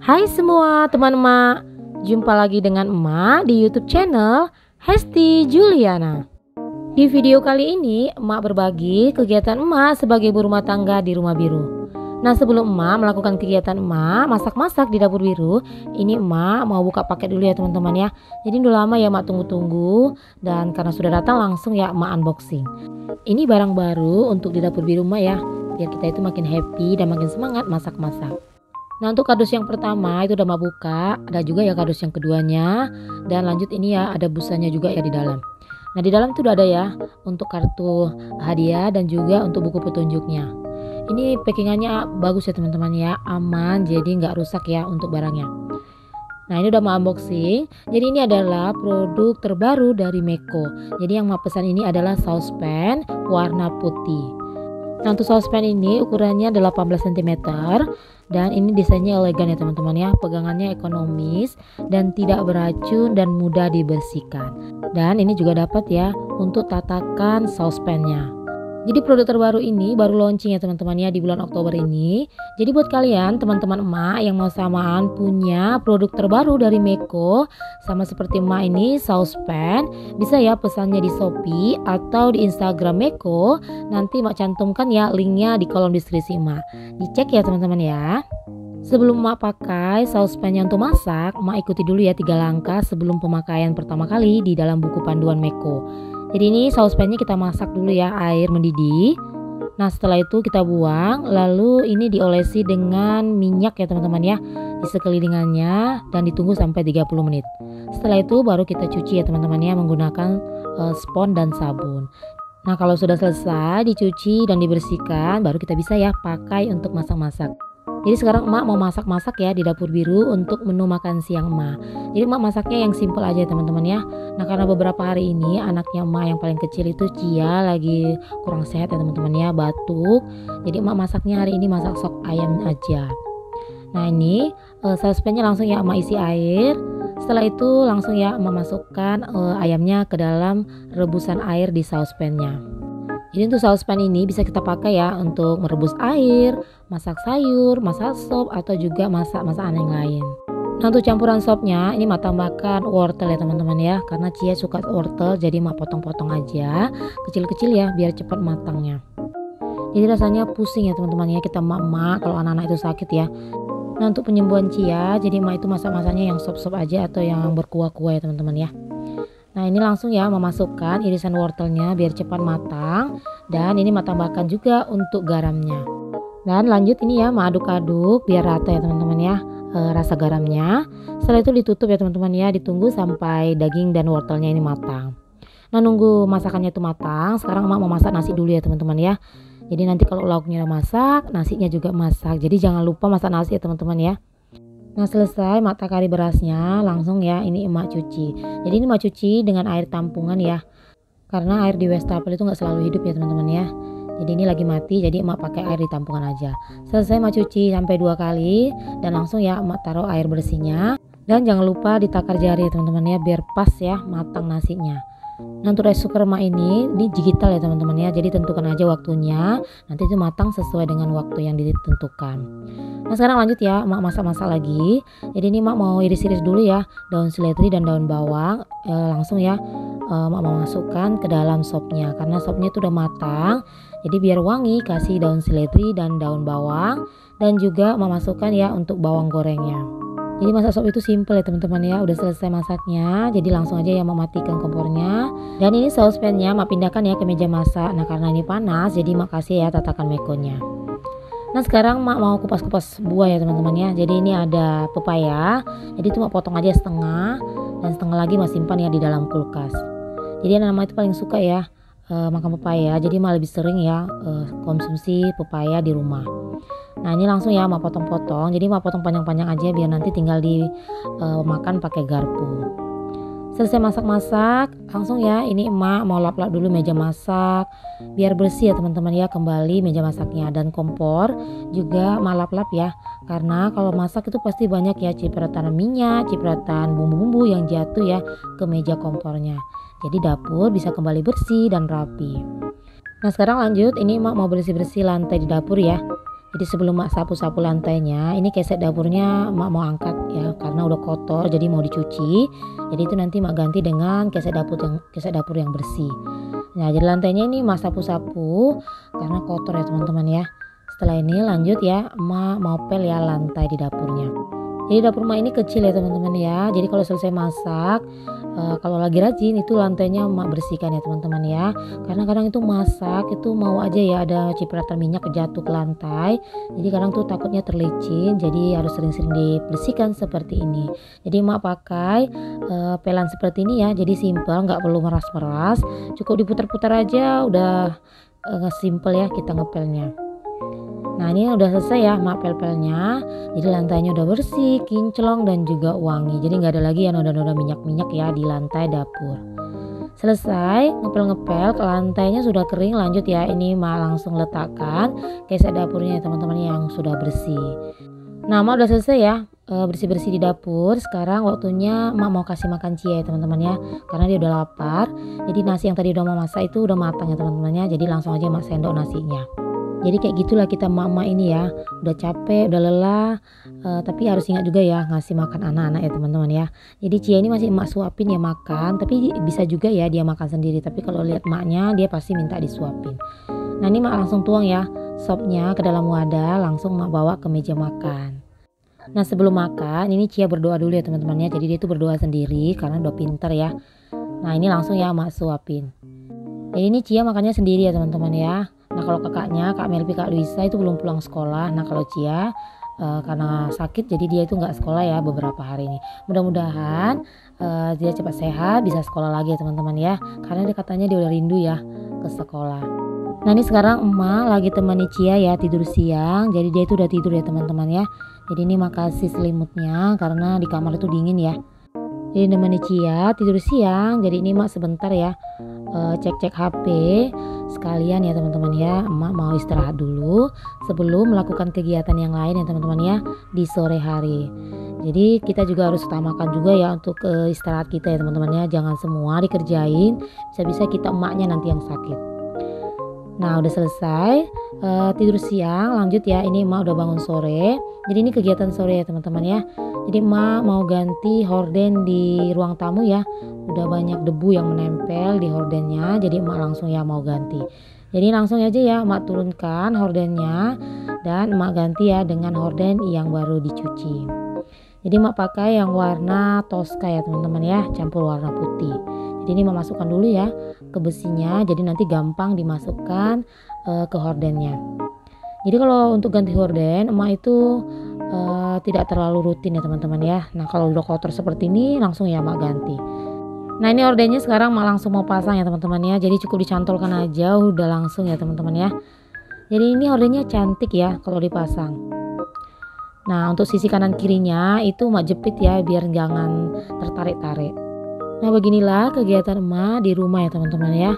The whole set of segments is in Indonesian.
Hai semua teman emak, jumpa lagi dengan emak di YouTube channel Hesti Juliana. Di video kali ini emak berbagi kegiatan emak sebagai ibu rumah tangga di Rumah Biru. Nah, sebelum emak melakukan kegiatan emak masak-masak di dapur biru, ini emak mau buka paket dulu ya teman-teman ya. Jadi udah lama ya emak tunggu-tunggu, dan karena sudah datang langsung ya emak unboxing. Ini barang baru untuk di dapur biru emak ya, biar kita itu makin happy dan makin semangat masak-masak. Nah, untuk kardus yang pertama itu udah emak buka, ada juga ya kardus yang keduanya, dan lanjut ini ya ada busanya juga ya di dalam. Nah, di dalam itu udah ada ya untuk kartu hadiah dan juga untuk buku petunjuknya. Ini packingannya bagus ya teman-teman ya, aman, jadi nggak rusak ya untuk barangnya. Nah, ini udah mau unboxing. Jadi ini adalah produk terbaru dari Meko. Jadi yang mau pesan ini adalah saucepan warna putih. Nah, untuk saucepan ini ukurannya 18 cm dan ini desainnya elegan ya teman-teman ya. Pegangannya ekonomis dan tidak beracun dan mudah dibersihkan. Dan ini juga dapat ya untuk tatakan saucepannya. Jadi produk terbaru ini baru launching ya teman-teman ya di bulan Oktober ini. Jadi buat kalian teman-teman emak yang mau samaan punya produk terbaru dari Meko sama seperti emak ini saucepan, bisa ya pesannya di Shopee atau di Instagram Meko. Nanti emak cantumkan ya linknya di kolom deskripsi emak. Dicek ya teman-teman ya. Sebelum emak pakai saucepannya untuk masak, emak ikuti dulu ya 3 langkah sebelum pemakaian pertama kali di dalam buku panduan Meko. Jadi ini saucepannya kita masak dulu ya, air mendidih. Nah, setelah itu kita buang, lalu ini diolesi dengan minyak ya teman-teman ya di sekelilingannya dan ditunggu sampai 30 menit. Setelah itu baru kita cuci ya teman-teman ya menggunakan spons dan sabun. Nah, kalau sudah selesai dicuci dan dibersihkan, baru kita bisa ya pakai untuk masak-masak. Jadi sekarang emak mau masak-masak ya di dapur biru untuk menu makan siang emak. Jadi emak masaknya yang simple aja teman-teman ya. Nah, karena beberapa hari ini anaknya emak yang paling kecil itu Cia lagi kurang sehat ya teman-teman ya, batuk. Jadi emak masaknya hari ini masak sop ayam aja. Nah, ini saucepannya langsung ya emak isi air. Setelah itu langsung ya emak masukkan ayamnya ke dalam rebusan air di saucepannya. Jadi untuk saucepan ini bisa kita pakai ya untuk merebus air, masak sayur, masak sop, atau juga masak masakan yang lain. Nah, untuk campuran sopnya ini mak tambahkan wortel ya teman-teman ya, karena Cia suka wortel jadi mak potong-potong aja kecil-kecil ya biar cepat matangnya. Jadi rasanya pusing ya teman-teman ya kita emak-emak kalau anak-anak itu sakit ya. Nah, untuk penyembuhan Cia jadi mak itu masak-masaknya yang sop-sop aja atau yang berkuah-kuah ya teman-teman ya. Nah, ini langsung ya memasukkan irisan wortelnya biar cepat matang, dan ini mak tambahkan juga untuk garamnya. Dan lanjut ini ya mak aduk-aduk biar rata ya teman-teman ya rasa garamnya. Setelah itu ditutup ya teman-teman ya, ditunggu sampai daging dan wortelnya ini matang. Nah, nunggu masakannya itu matang, sekarang emak mau masak nasi dulu ya teman-teman ya. Jadi nanti kalau lauknya udah masak, nasinya juga masak. Jadi jangan lupa masak nasi ya teman-teman ya. Nah, selesai emak takari berasnya, langsung ya ini emak cuci. Jadi ini emak cuci dengan air tampungan ya, karena air di wastafel itu nggak selalu hidup ya teman-teman ya. Jadi ini lagi mati, jadi emak pakai air di tampungan aja. Selesai emak cuci sampai 2 kali dan langsung ya emak taruh air bersihnya. Dan jangan lupa ditakar jari ya teman-teman ya biar pas ya matang nasinya. Nah, untuk rice cooker emak ini digital ya teman-teman ya, jadi tentukan aja waktunya, nanti itu matang sesuai dengan waktu yang ditentukan. Nah, sekarang lanjut ya emak masak-masak lagi. Jadi ini emak mau iris-iris dulu ya daun seledri dan daun bawang, langsung ya emak mau masukkan ke dalam sopnya karena sopnya itu udah matang. Jadi biar wangi kasih daun seledri dan daun bawang, dan juga emak masukkan ya untuk bawang gorengnya. Jadi masak sop itu simple ya teman-teman ya, udah selesai masaknya, jadi langsung aja ya mematikan kompornya. Dan ini saucepannya mak pindahkan ya ke meja masak. Nah, karena ini panas jadi mak kasih ya tatakan mekonya. Nah, sekarang mak mau kupas-kupas buah ya teman-teman ya. Jadi ini ada pepaya, jadi itu mak potong aja setengah dan setengah lagi mak simpan ya di dalam kulkas. Jadi anak-anak itu paling suka ya makan pepaya, jadi mak lebih sering ya konsumsi pepaya di rumah. Nah, ini langsung ya mak potong-potong, jadi mak potong panjang-panjang aja biar nanti tinggal dimakan pakai garpu. Selesai masak-masak, langsung ya ini emak mau lap-lap dulu meja masak biar bersih ya teman-teman ya, kembali meja masaknya. Dan kompor juga emak lap-lap ya, karena kalau masak itu pasti banyak ya cipratan minyak, cipratan bumbu-bumbu yang jatuh ya ke meja kompornya. Jadi dapur bisa kembali bersih dan rapi. Nah, sekarang lanjut ini emak mau bersih-bersih lantai di dapur ya. Jadi sebelum mak sapu-sapu lantainya, ini keset dapurnya mak mau angkat ya karena udah kotor jadi mau dicuci. Jadi itu nanti mak ganti dengan keset dapur yang bersih. Nah, jadi lantainya ini mak sapu-sapu karena kotor ya teman-teman ya. Setelah ini lanjut ya, mak mau pel ya lantai di dapurnya. Jadi dapur emak ini kecil ya teman-teman ya. Jadi kalau selesai masak, kalau lagi rajin itu lantainya emak bersihkan ya teman-teman ya. Karena kadang itu masak itu mau aja ya ada cipratan minyak jatuh ke lantai. Jadi kadang tuh takutnya terlicin. Jadi harus sering-sering dibersihkan seperti ini. Jadi emak pakai pelan seperti ini ya. Jadi simple, nggak perlu meras-meras. Cukup diputar-putar aja udah simple ya kita ngepelnya. Nah, ini udah selesai ya mak pel-pelnya. Jadi lantainya udah bersih, kinclong dan juga wangi. Jadi nggak ada lagi ya noda-noda minyak-minyak ya di lantai dapur. Selesai ngepel-ngepel, ke lantainya sudah kering. Lanjut ya, ini mak langsung letakkan keset dapurnya ya teman-teman yang sudah bersih. Nah, mak udah selesai ya bersih-bersih di dapur. Sekarang waktunya mak mau kasih makan Cia ya teman-teman ya, karena dia udah lapar. Jadi nasi yang tadi udah mau masak itu udah matang ya teman-teman ya. Jadi langsung aja mak sendok nasinya. Jadi kayak gitulah kita emak-emak ini ya, udah capek, udah lelah, tapi harus ingat juga ya ngasih makan anak-anak ya teman-teman ya. Jadi Cia ini masih emak suapin ya makan, tapi bisa juga ya dia makan sendiri. Tapi kalau lihat emaknya dia pasti minta disuapin. Nah, ini mak langsung tuang ya sopnya ke dalam wadah, langsung mak bawa ke meja makan. Nah, sebelum makan ini Cia berdoa dulu ya teman-teman ya. Jadi dia tuh berdoa sendiri karena udah pinter ya. Nah, ini langsung ya mak suapin. Jadi ini Cia makannya sendiri ya teman-teman ya. Nah, kalau kakaknya Kak Melvi, Kak Luisa itu belum pulang sekolah. Nah, kalau Cia karena sakit jadi dia itu nggak sekolah ya beberapa hari ini. Mudah-mudahan dia cepat sehat bisa sekolah lagi ya teman-teman ya. Karena dia katanya dia udah rindu ya ke sekolah. Nah, ini sekarang emak lagi temani Cia ya tidur siang. Jadi dia itu udah tidur ya teman-teman ya. Jadi ini makasih selimutnya karena di kamar itu dingin ya. Jadi nemani Cia tidur siang. Jadi ini mak sebentar ya cek-cek HP sekalian ya teman-teman ya. Emak mau istirahat dulu sebelum melakukan kegiatan yang lain ya teman-teman ya di sore hari. Jadi kita juga harus utamakan juga ya untuk istirahat kita ya teman-teman ya. Jangan semua dikerjain, bisa-bisa kita emaknya nanti yang sakit. Nah, udah selesai tidur siang. Lanjut ya, ini emak udah bangun sore. Jadi ini kegiatan sore ya teman-teman ya. Jadi emak mau ganti horden di ruang tamu ya. Udah banyak debu yang menempel di hordennya. Jadi emak langsung ya mau ganti. Jadi langsung aja ya emak turunkan hordennya dan emak ganti ya dengan horden yang baru dicuci. Jadi emak pakai yang warna toska ya teman-teman ya, campur warna putih. Jadi ini emak masukkan dulu ya ke besinya. Jadi nanti gampang dimasukkan ke hordennya. Jadi kalau untuk ganti horden emak itu tidak terlalu rutin ya teman-teman ya. Nah, kalau udah kotor seperti ini langsung ya emak ganti. Nah, ini hordennya sekarang emak langsung mau pasang ya teman-teman ya. Jadi cukup dicantolkan aja udah langsung ya teman-teman ya. Jadi ini hordennya cantik ya kalau dipasang. Nah, untuk sisi kanan kirinya itu emak jepit ya biar jangan tertarik-tarik. Nah, beginilah kegiatan emak di rumah ya teman-teman ya.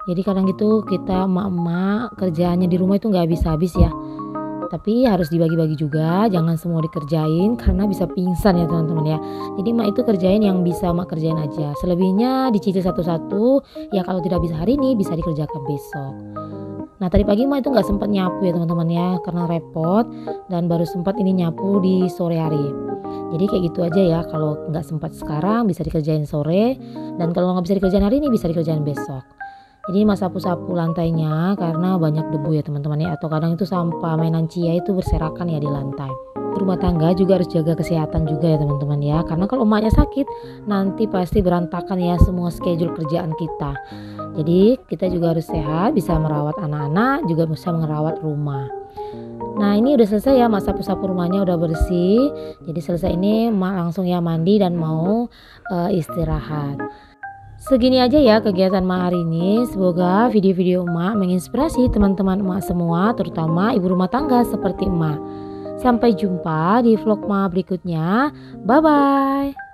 Jadi kadang gitu kita emak-emak kerjaannya di rumah itu nggak habis-habis ya. Tapi harus dibagi-bagi juga, jangan semua dikerjain karena bisa pingsan ya teman-teman ya. Jadi emak itu kerjain yang bisa emak kerjain aja. Selebihnya dicicil satu-satu, ya kalau tidak bisa hari ini bisa dikerjakan besok. Nah, tadi pagi emak itu nggak sempat nyapu ya teman-teman ya karena repot, dan baru sempat ini nyapu di sore hari. Jadi kayak gitu aja ya, kalau nggak sempat sekarang bisa dikerjain sore, dan kalau nggak bisa dikerjain hari ini bisa dikerjain besok. Jadi emak sapu-sapu lantainya karena banyak debu ya teman-teman ya, atau kadang itu sampah mainan Cia itu berserakan ya di lantai. Rumah tangga juga harus jaga kesehatan juga ya teman-teman ya, karena kalau emaknya sakit nanti pasti berantakan ya semua schedule kerjaan kita. Jadi kita juga harus sehat, bisa merawat anak-anak, juga bisa merawat rumah. Nah, ini udah selesai ya emak sapu-sapu rumahnya udah bersih. Jadi selesai ini emak langsung ya mandi dan mau istirahat. Segini aja ya kegiatan emak hari ini. Semoga video-video emak menginspirasi teman-teman emak semua, terutama ibu rumah tangga seperti emak. Sampai jumpa di vlog emak berikutnya. Bye-bye.